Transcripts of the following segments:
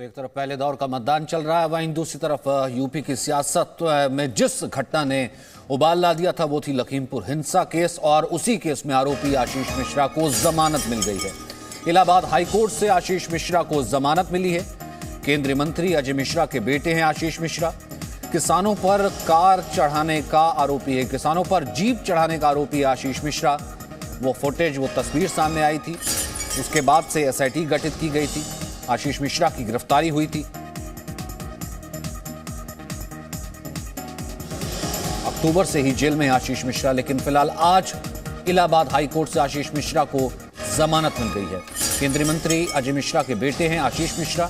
तो एक तरफ पहले दौर का मतदान चल रहा है, वहीं दूसरी तरफ यूपी की सियासत में जिस घटना ने उबाल ला दिया था वो थी लखीमपुर हिंसा केस, और उसी केस में आरोपी आशीष मिश्रा को जमानत मिल गई है। इलाहाबाद हाईकोर्ट से आशीष मिश्रा को जमानत मिली है। केंद्रीय मंत्री अजय मिश्रा के बेटे हैं आशीष मिश्रा। किसानों पर कार चढ़ाने का आरोपी है, किसानों पर जीप चढ़ाने का आरोपी है आशीष मिश्रा। वो फुटेज, वो तस्वीर सामने आई थी, उसके बाद से एसआईटी गठित की गई थी। आशीष मिश्रा की गिरफ्तारी हुई थी। अक्टूबर से ही जेल में है आशीष मिश्रा, लेकिन फिलहाल आज इलाहाबाद हाईकोर्ट से आशीष मिश्रा को जमानत मिल गई है। केंद्रीय मंत्री अजय मिश्रा के बेटे हैं आशीष मिश्रा।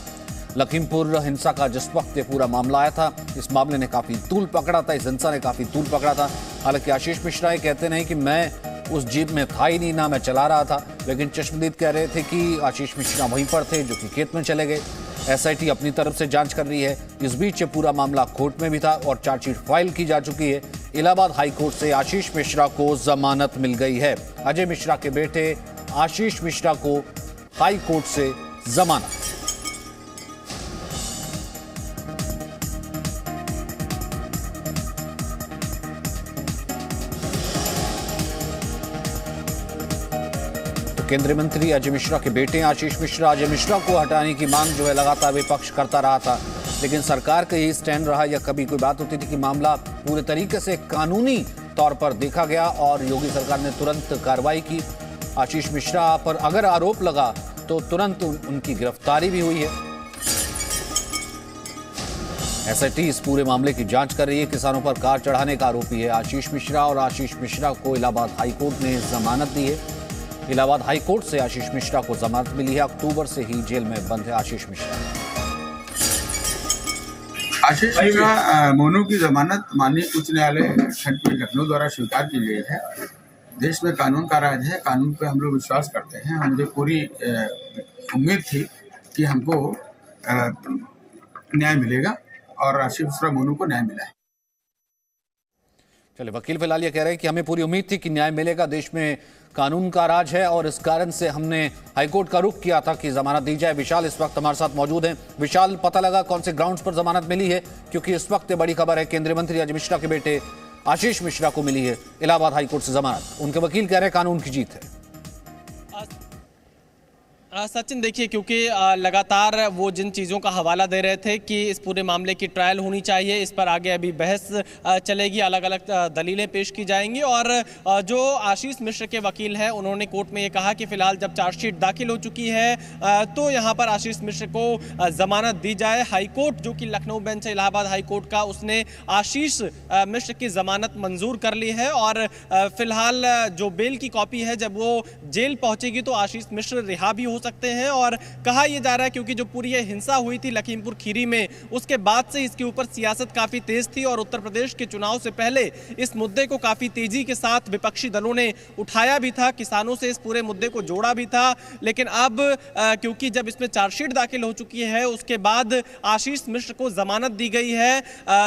लखीमपुर हिंसा का जिस वक्त ये पूरा मामला आया था, इस मामले ने काफी तूल पकड़ा था, इस हिंसा ने काफी तूल पकड़ा था। हालांकि आशीष मिश्रा ये कहते नहीं कि मैं उस जीप में था ही नहीं, ना मैं चला रहा था, लेकिन चश्मदीद कह रहे थे कि आशीष मिश्रा वहीं पर थे जो कि खेत में चले गए। एसआईटी अपनी तरफ से जांच कर रही है। इस बीच ये पूरा मामला कोर्ट में भी था और चार्जशीट फाइल की जा चुकी है। इलाहाबाद हाईकोर्ट से आशीष मिश्रा को जमानत मिल गई है। अजय मिश्रा के बेटे आशीष मिश्रा को हाईकोर्ट से जमानत। केंद्रीय मंत्री अजय मिश्रा के बेटे आशीष मिश्रा। अजय मिश्रा को हटाने की मांग जो है लगातार विपक्ष करता रहा था, लेकिन सरकार का यही स्टैंड रहा, या कभी कोई बात होती थी कि मामला पूरे तरीके से कानूनी तौर पर देखा गया और योगी सरकार ने तुरंत कार्रवाई की। आशीष मिश्रा पर अगर आरोप लगा तो तुरंत उनकी गिरफ्तारी भी हुई है। एसआईटी इस पूरे मामले की जांच कर रही है। किसानों पर कार चढ़ाने का आरोपी है आशीष मिश्रा, और आशीष मिश्रा को इलाहाबाद हाईकोर्ट ने जमानत दी है। इलाहाबाद हाईकोर्ट से आशीष मिश्रा को जमानत मिली है। अक्टूबर से ही जेल में बंद है आशीष मिश्रा। आशीष मिश्रा मोनू की जमानत माननीय उच्च न्यायालय खंडपीठ लखनऊ द्वारा स्वीकार की गई है। देश में कानून का राज है, कानून पे हम लोग विश्वास करते हैं। मुझे पूरी उम्मीद थी कि हमको न्याय मिलेगा और आशीष मिश्रा मोनू को न्याय मिला है। चलिए, वकील फिलहाल ये कह रहे हैं कि हमें पूरी उम्मीद थी कि न्याय मिलेगा, देश में कानून का राज है और इस कारण से हमने हाईकोर्ट का रुख किया था कि जमानत दी जाए। विशाल इस वक्त हमारे साथ मौजूद हैं। विशाल, पता लगा कौन से ग्राउंड्स पर जमानत मिली है? क्योंकि इस वक्त बड़ी खबर है, केंद्रीय मंत्री अजय मिश्रा के बेटे आशीष मिश्रा को मिली है इलाहाबाद हाईकोर्ट से जमानत। उनके वकील कह रहे हैं कानून की जीत है। सचिन, देखिए, क्योंकि लगातार वो जिन चीज़ों का हवाला दे रहे थे कि इस पूरे मामले की ट्रायल होनी चाहिए, इस पर आगे अभी बहस चलेगी, अलग अलग दलीलें पेश की जाएंगी। और जो आशीष मिश्र के वकील हैं उन्होंने कोर्ट में ये कहा कि फिलहाल जब चार्जशीट दाखिल हो चुकी है तो यहाँ पर आशीष मिश्र को जमानत दी जाए। हाईकोर्ट, जो कि लखनऊ बेंच है इलाहाबाद हाईकोर्ट का, उसने आशीष मिश्र की जमानत मंजूर कर ली है। और फिलहाल जो बेल की कॉपी है, जब वो जेल पहुंचेगी तो आशीष मिश्र रिहा भी हो सकते हैं। और कहा यह जा रहा है क्योंकि जो पूरी हिंसा हुई थी लखीमपुर खीरी में, उसके बाद से इसके ऊपर सियासत काफी तेज थी और उत्तर प्रदेश के चुनाव से पहले इस मुद्दे को काफी तेजी के साथ विपक्षी दलों ने उठाया भी था, किसानों से इस पूरे मुद्दे को जोड़ा भी था। लेकिन अब क्योंकि जब इसमें चार्जशीट दाखिल हो चुकी है, उसके बाद आशीष मिश्र को जमानत दी गई है।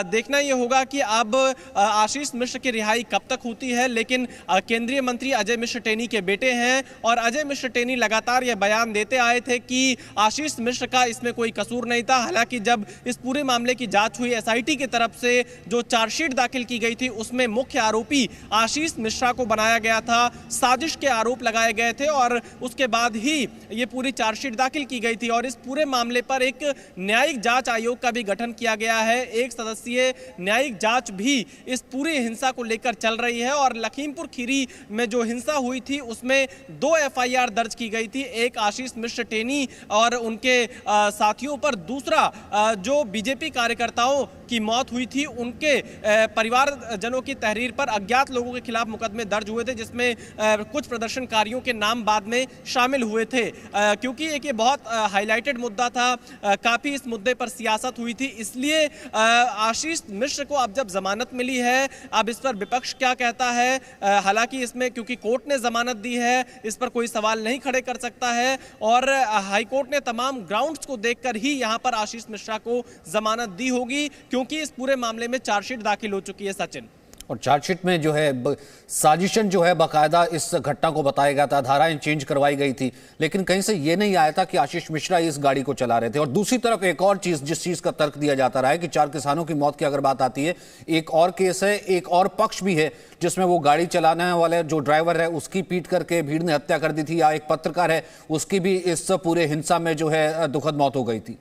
देखना यह होगा कि अब आशीष मिश्र की रिहाई कब तक होती है। लेकिन केंद्रीय मंत्री अजय मिश्र टेनी के बेटे हैं और अजय मिश्र टेनी लगातार यह बयान देते आए थे कि आशीष मिश्र का इसमें कोई कसूर नहीं था। हालांकि जब इस पूरे मामले की जांच हुई, एसआईटी की तरफ से जो चार्जशीट दाखिल की गई थी, उसमें मुख्य आरोपी आशीष मिश्रा को बनाया गया था, साजिश के आरोप लगाए गए थे और उसके बाद ही ये पूरी चार्जशीट दाखिल की गई थी। और इस पूरे मामले पर एक न्यायिक जांच आयोग का भी गठन किया गया है। एक सदस्यीय न्यायिक जांच भी इस पूरी हिंसा को लेकर चल रही है। और लखीमपुर खीरी में जो हिंसा हुई थी उसमें 2 एफआईआर दर्ज की गई थी, एक आशीष मिश्र टेनी और उनके साथियों पर, दूसरा जो बीजेपी कार्यकर्ताओं की मौत हुई थी उनके परिवारजनों की तहरीर पर अज्ञात लोगों के खिलाफ मुकदमे दर्ज हुए थे, जिसमें कुछ प्रदर्शनकारियों के नाम बाद में शामिल हुए थे। क्योंकि एक ये बहुत हाईलाइटेड मुद्दा था, काफी इस मुद्दे पर सियासत हुई थी, इसलिए आशीष मिश्र को अब जब जमानत मिली है, अब इस पर विपक्ष क्या कहता है। हालांकि इसमें क्योंकि कोर्ट ने जमानत दी है, इस पर कोई सवाल नहीं खड़े कर सकता है और हाईकोर्ट ने तमाम ग्राउंड्स को देखकर ही यहां पर आशीष मिश्रा को जमानत दी होगी, क्योंकि इस पूरे मामले में चार्जशीट दाखिल हो चुकी है। सचिन, और चार्जशीट में जो है साजिशन जो है बाकायदा इस घटना को बताया गया था, धाराएं चेंज करवाई गई थी, लेकिन कहीं से ये नहीं आया था कि आशीष मिश्रा इस गाड़ी को चला रहे थे। और दूसरी तरफ एक और चीज, जिस चीज का तर्क दिया जाता रहा है कि 4 किसानों की मौत की अगर बात आती है, एक और केस है, एक और पक्ष भी है जिसमें वो गाड़ी चलाने वाले जो ड्राइवर है उसकी पीट करके भीड़ ने हत्या कर दी थी, या एक पत्रकार है उसकी भी इस पूरे हिंसा में जो है दुखद मौत हो गई थी।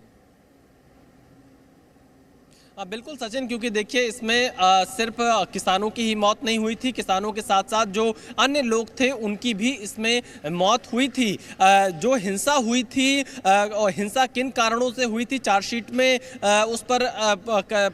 बिल्कुल सचिन, क्योंकि देखिए इसमें सिर्फ किसानों की ही मौत नहीं हुई थी, किसानों के साथ साथ जो अन्य लोग थे उनकी भी इसमें मौत हुई थी। जो हिंसा हुई थी और हिंसा किन कारणों से हुई थी, चार्जशीट में उस पर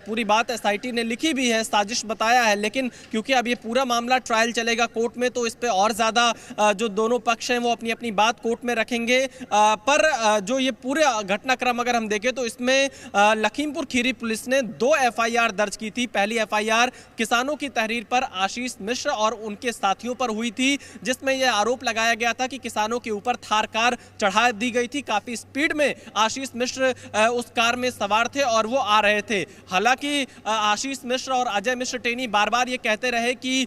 पूरी बात एसआईटी ने लिखी भी है, साजिश बताया है, लेकिन क्योंकि अब ये पूरा मामला ट्रायल चलेगा कोर्ट में तो इस पर और ज़्यादा जो दोनों पक्ष हैं वो अपनी अपनी बात कोर्ट में रखेंगे। पर जो ये पूरे घटनाक्रम अगर हम देखें तो इसमें लखीमपुर खीरी पुलिस ने 2 एफआईआर दर्ज की थी। पहली एफआईआर किसानों की तहरीर पर आशीष मिश्र और उनके साथियों पर हुई थी, जिसमें यह आरोप लगाया गया था कि किसानों के ऊपर थार कार चढ़ा दी गई थी। काफी स्पीड में आशीष मिश्र उस कार में सवार थे और वो आ रहे थे। हालांकि आशीष मिश्र और अजय मिश्र टेनी बार बार ये कहते रहे कि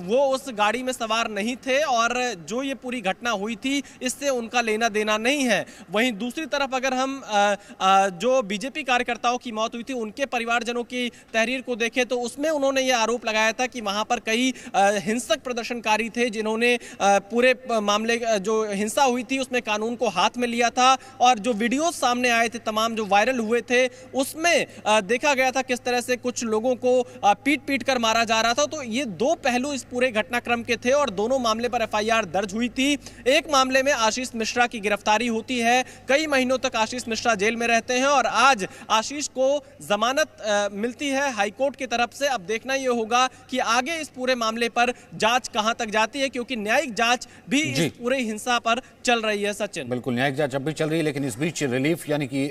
वो उस गाड़ी में सवार नहीं थे और जो ये पूरी घटना हुई थी इससे उनका लेना देना नहीं है। वहीं दूसरी तरफ अगर हम जो बीजेपी कार्यकर्ताओं की मौत हुई थी उनके परिवारजनों की तहरीर को देखें तो उसमें उन्होंने यह आरोप लगाया था कि वहां पर कई हिंसक प्रदर्शनकारी थे जिन्होंने पूरे मामले जो हिंसा हुई थी उसमें कानून को हाथ में लिया था। और जो वीडियोस सामने आए थे तमाम जो वायरल हुए थे उसमें देखा गया था किस तरह से कुछ लोगों को पीट कर मारा जा रहा था। तो ये 2 पहलू इस पूरे घटनाक्रम के थे और दोनों मामले पर एफआईआर दर्ज हुई थी। एक मामले में आशीष मिश्रा की गिरफ्तारी होती है, कई महीनों तक आशीष मिश्रा जेल में रहते हैं और आज आशीष को जमानत मिलती है हाईकोर्ट की तरफ से। अब देखना यह होगा कि आगे इस पूरे मामले पर जांच कहां तक जाती है, क्योंकि न्यायिक जांच भी इस पूरे हिंसा पर चल रही है। सचिन, बिल्कुल न्यायिक जांच अब भी चल रही है, लेकिन इस बीच रिलीफ यानी कि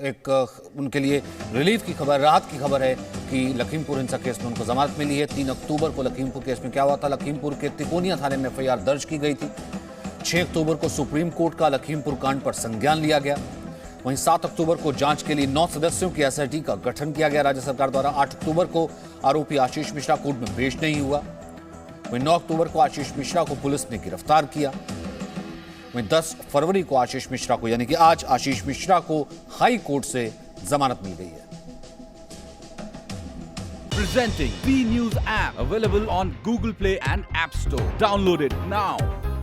एक उनके लिए रिलीफ की खबर, राहत की खबर है कि लखीमपुर हिंसा केस में उनको जमानत मिली है। 3 अक्टूबर को लखीमपुर केस में क्या हुआ था, लखीमपुर के तिकोनिया थाने में एफआईआर दर्ज की गई थी। 6 अक्टूबर को सुप्रीम कोर्ट का लखीमपुर कांड पर संज्ञान लिया गया। वहीं 7 अक्टूबर को जांच के लिए 9 सदस्यों की एसआईटी का गठन किया गया राज्य सरकार द्वारा। 8 अक्टूबर को आरोपी आशीष मिश्रा कोर्ट में पेश नहीं हुआ। वहीं 9 अक्टूबर को आशीष मिश्रा को पुलिस ने गिरफ्तार किया। वहीं 10 फरवरी को आशीष मिश्रा को यानी कि आज आशीष मिश्रा को हाई कोर्ट से जमानत मिल गई है। Presenting B News app available on Google Play and App Store. Download it now.